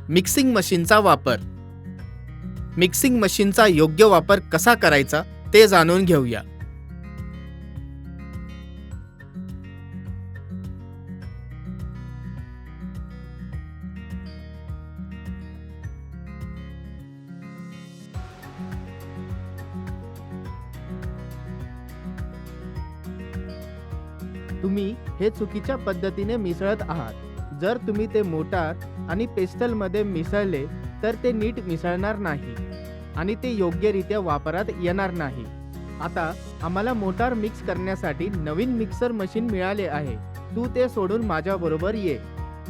Mixing मशीनचा वापर. Mixing मशीनचा योग्य वापर कसा करायचा ते जाणून घेऊया. तुम्ही हे चुकीच्या पद्धतीने मिसळत आहात. जर तुम्ही ते मोटार आणि पेस्टलमध्ये मिसळले तर ते नीट मिसळणार नाही आणि ते योग्यरित्या वापरात येणार नाही. आता आम्हाला मोटार मिक्स करण्यासाठी नवीन मिक्सर मशीन मिळाले आहे. तू ते सोडून माझ्याबरोबर ये.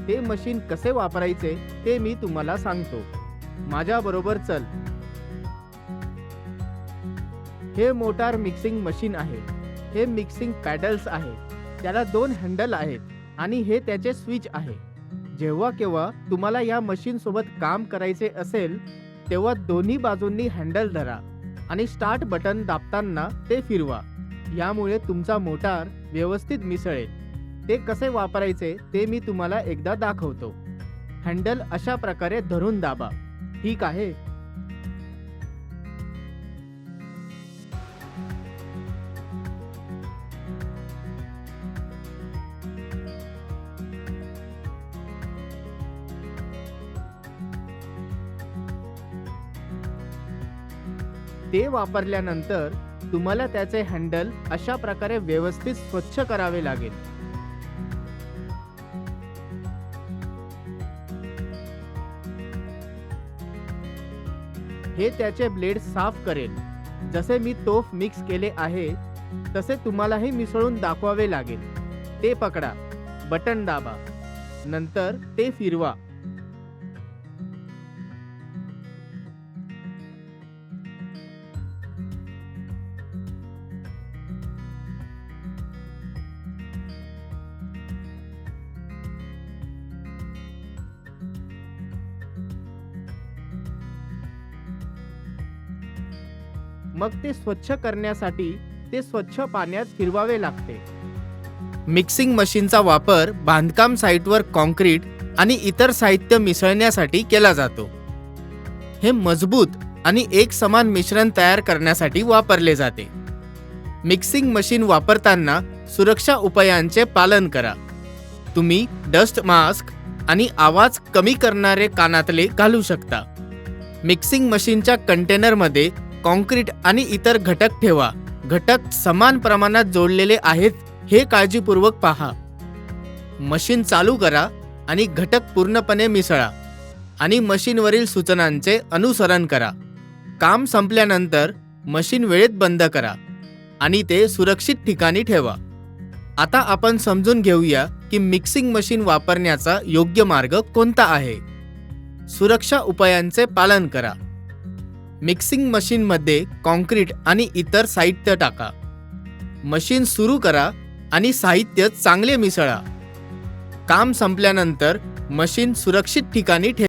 ते मशीन कसे वापरायचे ते मी तुम्हाला सांगतो. माझ्याबरोबर चल. हे मोटार मिक्सिंग मशीन आहे. हे मिक्सिंग पॅडल्स आहे. त्याला 2 हँडल आहेत आणि हे त्याचे स्विच आहे. जेव्हा केव्हा तुम्हाला या मशीन सोबत काम करायचे असेल तेव्हा दोन्ही बाजूंनी हँडल धरा आणि स्टार्ट बटन दाबताना ते फिरवा. यामुळे तुमचा मोटार व्यवस्थित मिसळेल. ते कसे वापरायचे ते मी तुम्हाला एकदा दाखवतो. हँडल अशा प्रकारे धरून दाबा. ठीक आहे. ते वापरल्यानंतर तुम्हाला त्याचे हँडल अशा प्रकारे व्यवस्थित स्वच्छ करावे लागेल. हे त्याचे ब्लेड साफ करेल. जसे मी तोफ मिक्स केले आहे तसे तुम्हालाही मिसळून दाखवावे लागेल. ते पकडा, बटन दाबा, नंतर ते फिरवा. मग ते स्वच्छ करण्यासाठी ते स्वच्छ पाण्यात फिरवावे लागते. मिक्सिंग मशीनचा वापर बांधकाम साइटवर कॉन्क्रीट आणि इतर साहित्य मिसळण्यासाठी केला जातो. हे मजबूत आणि एकसमान मिश्रण तयार करण्यासाठी वापरले जाते. मिक्सिंग मशीन वापरताना सुरक्षा उपायांचे पालन करा. तुम्ही डस्ट मास्क आणि आवाज कमी करणारे कानातले घालू शकता. मिक्सिंग मशीनच्या कंटेनरमध्ये कॉन्क्रीट आणि इतर घटक ठेवा. घटक समान प्रमाणात जोडलेले आहेत हे काळजीपूर्वक पहा. मशीन चालू करा आणि घटक पूर्णपणे मिसळा आणि मशीनवरील सूचनांचे अनुसरण करा. काम संपल्यानंतर मशीन वेळेत बंद करा आणि ते सुरक्षित ठिकाणी ठेवा. आता आपण समजून घेऊया की मिक्सिंग मशीन वापरण्याचा योग्य मार्ग कोणता आहे. सुरक्षा उपायांचे पालन करा. मिक्सिंग मशीनमध्ये कॉन्क्रीट आणि इतर साहित्य टाका. मशीन सुरू करा आणि साहित्य चांगले मिसळा. काम संपल्यानंतर मशीन सुरक्षित ठिकाणी ठेवा.